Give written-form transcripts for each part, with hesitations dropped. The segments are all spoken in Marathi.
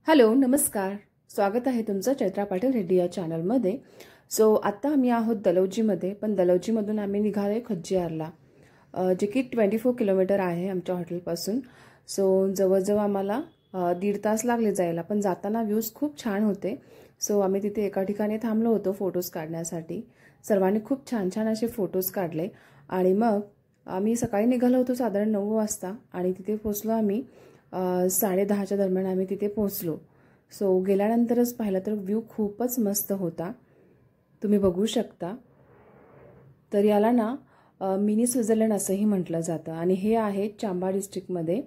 हॅलो नमस्कार, स्वागत आहे तुमचं चैत्रा पाटील रेड्डी या चॅनलमध्ये। सो आता आम्ही आहोत दलौजीमध्ये, पण दलौजीमधून आम्ही निघालो आहे खज्जियारला, जे की 24 किलोमीटर आहे आमच्या हॉटेलपासून। सो जवळजवळ आम्हाला 1.5 तास लागले जायला, पण जाताना व्ह्यूज खूप छान होते। सो आम्ही तिथे एका ठिकाणी थांबलो होतो फोटोज काढण्यासाठी। सर्वांनी खूप छान छान असे फोटोज काढले आणि मग आम्ही सकाळी निघालो होतो साधारण 9 वाजता आणि तिथे पोहोचलो आम्ही 10:30च्या दरम्यान आम्ही तिथे पोहोचलो। सो गेल्यानंतरच पाहिलं तर व्ह्यू खूपच मस्त होता, तुम्ही बघू शकता। तर याला ना मिनी स्वित्झर्लंड असंही म्हटलं जातं आणि हे आहे चांबा डिस्ट्रिक्टमध्ये।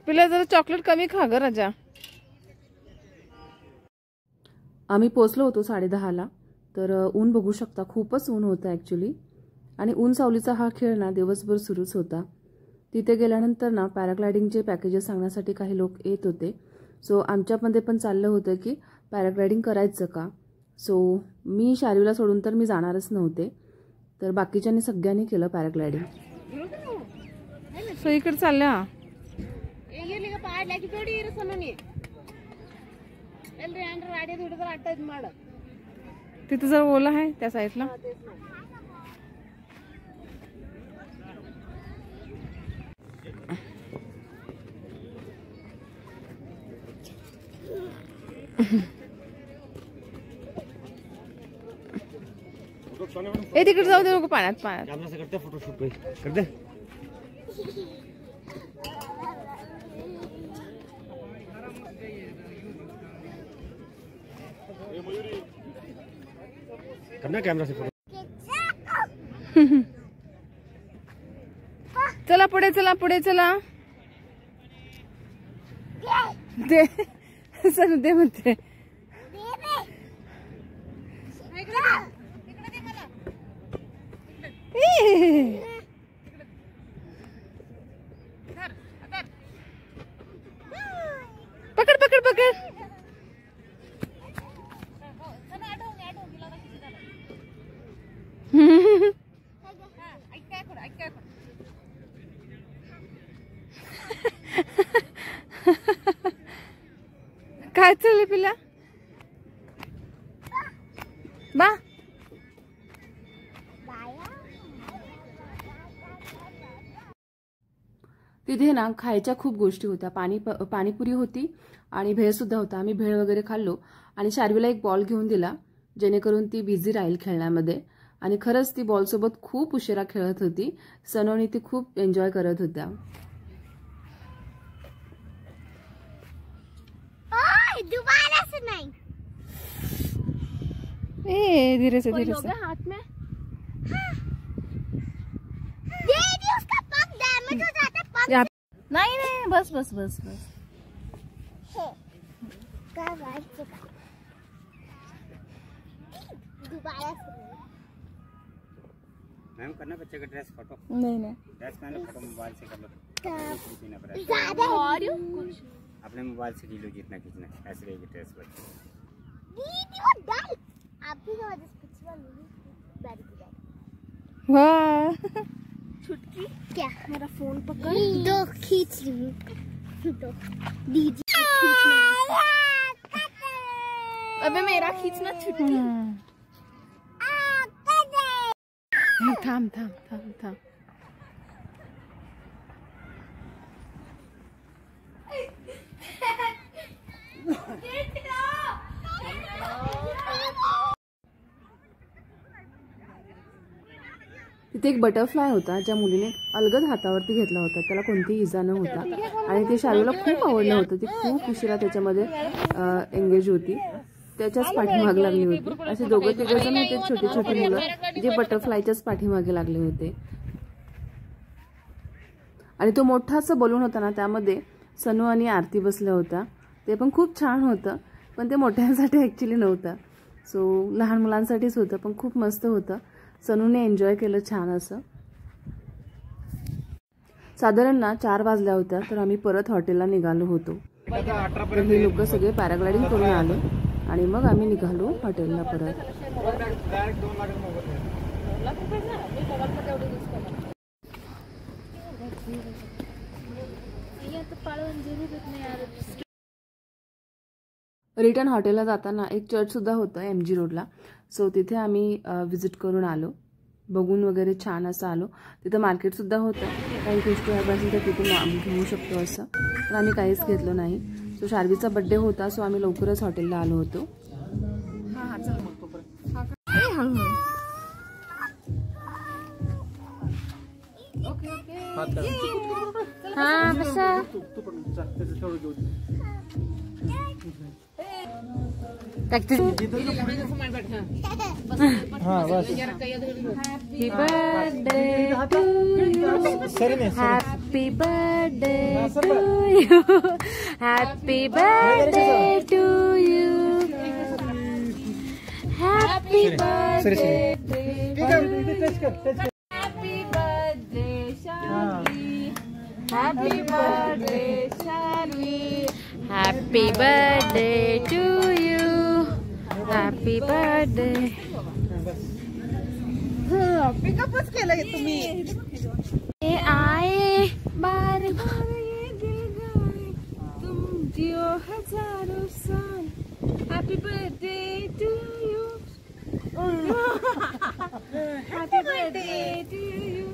पिला जरा चॉकलेट कमी खा ग राजा। आम्ही पोहोचलो होतो 10:30ला। तर ऊन बघू शकता, खूपच ऊन होतं ॲक्च्युली, आणि ऊन सावलीचा हा खेळ ना दिवसभर सुरूच होता। तिथे गेल्यानंतर ना पॅराग्लायडिंगचे पॅकेजेस सांगण्यासाठी काही लोक येत होते। सो आमच्यामध्ये पण चाललं होतं की पॅराग्लायडिंग करायचं का। सो मी शारीला सोडून तर मी जाणारच नव्हते, तर बाकीच्यांनी सगळ्यांनी केलं पॅराग्लायडिंग। सो इकडे चालल्या तिथे जर ओला आहे त्या साईडला। ए तिकडे जाऊ दे नको, पाण्यात करते फोटोशूट करते। करना कैमरा से फोटो। चला पुढे चला पुढे चला। दे सर दे म्हणते। पकड़ पकड़ पकड़। काय चाललंय पिला बा। तिथे ना खायच्या खूप गोष्टी होत्या, पाणीपुरी होती आणि भेळ सुद्धा होता। आम्ही भेळ वगैरे खाल्लो आणि शार्वीला एक बॉल घेऊन दिला जेणेकरून ती बिझी राहील खेळण्यामध्ये, आणि खरंच ती बॉल सोबत खूप उशिरा खेळत होती। सनोनी ती खूप एन्जॉय करत होत्या। ए धीरे से धीरे से। हाथ में दीदी उसका पग डैमेज हो जाता है। पग नहीं नहीं बस बस बस बस। मैम करना बच्चे का ड्रेस फोटो। नहीं नहीं ड्रेस पहन लो, फोटो मोबाइल से कर लो। ज्यादा और कुछ अपने मोबाइल से लो जितना खींचना, ऐसे रहेगी ड्रेस बच्चे। दीदी वो डाल आपकी वजह से पिछला नहीं बैठ गया। वाह छुटकी क्या मेरा फोन पकड़ दो, खींच लूं तो दीदी अबे मेरा खींचना छुटकी। थाम थाम थाम थाम। तिथे एक बटरफ्लाय होता ज्या मुलीने अलगद हातावरती घेतला होता, त्याला कोणतीही इजा न होता, आणि ते शार्वीला खूप आवडलं होतं। ती खूप उशिरा त्याच्यामध्ये एंगेज होती, त्याच्याच पाठीमागे लागली होती। असे दोघं तिघं जण होते छोटे छोटे मुलं जे बटरफ्लायच्याच पाठीमागे लागले होते। आणि तो मोठासा बलून होता ना, त्यामध्ये सनू आणि आरती बसल्या होत्या, ते पण खूप छान होतं, पण ते मोठ्यांसाठी ॲक्च्युली नव्हतं। सो लहान मुलांसाठीच होतं, पण खूप मस्त होतं। सनूने एन्जॉय केलं छान असं। साधारण ना 4 वाजल्या होत्या, तर आम्ही परत हॉटेलला निघालो होतो। तर हे लोक सगळे पॅराग्लायडिंग करून आले आणि मग आम्ही निघालो हॉटेलला परत। रिटर्न हॉटेलला जाताना एक चर्चसुद्धा होतं MG रोडला. सो तिथे आम्ही व्हिजिट करून आलो, बघून वगैरे छान असं आलो. तिथं मार्केटसुद्धा होतं, काही गोष्टी हव्या असेल तर तिथे घेऊ शकतो असं, पण आम्ही काहीच घेतलं नाही. सो शार्वीचा बड्डे होता, सो आम्ही लवकरच हॉटेलला आलो होतो. हां बसा. Happy birthday to you. Happy birthday to you. Happy birthday to you. Happy birthday. Happy birthday, Sharvi. Happy birthday, Sharvi. Happy birthday to you. Happy birthday. पिकअपच केलंय तुम्ही. ये आए बार बार ये दिल गाए, तुम जियो हजारों साल. Happy birthday to you. Happy birthday to you.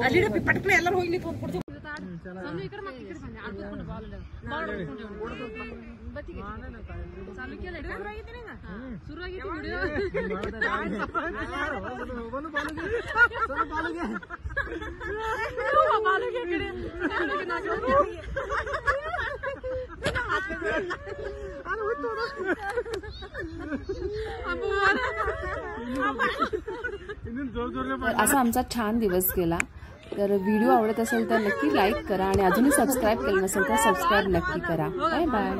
ಅಲ್ಲಿ ಪಟಕ್ನೆ ಎಲ್ಲರೂ ಹೋಗಿ ನಿಂತ್ಕೊಂಡು असा आमचा छान दिवस गेला. तर व्हिडिओ आवडत असेल तर नक्की लाईक करा आणि अजूनही सबस्क्राईब केलं नसेल तर सबस्क्राईब नक्की करा. Bye bye.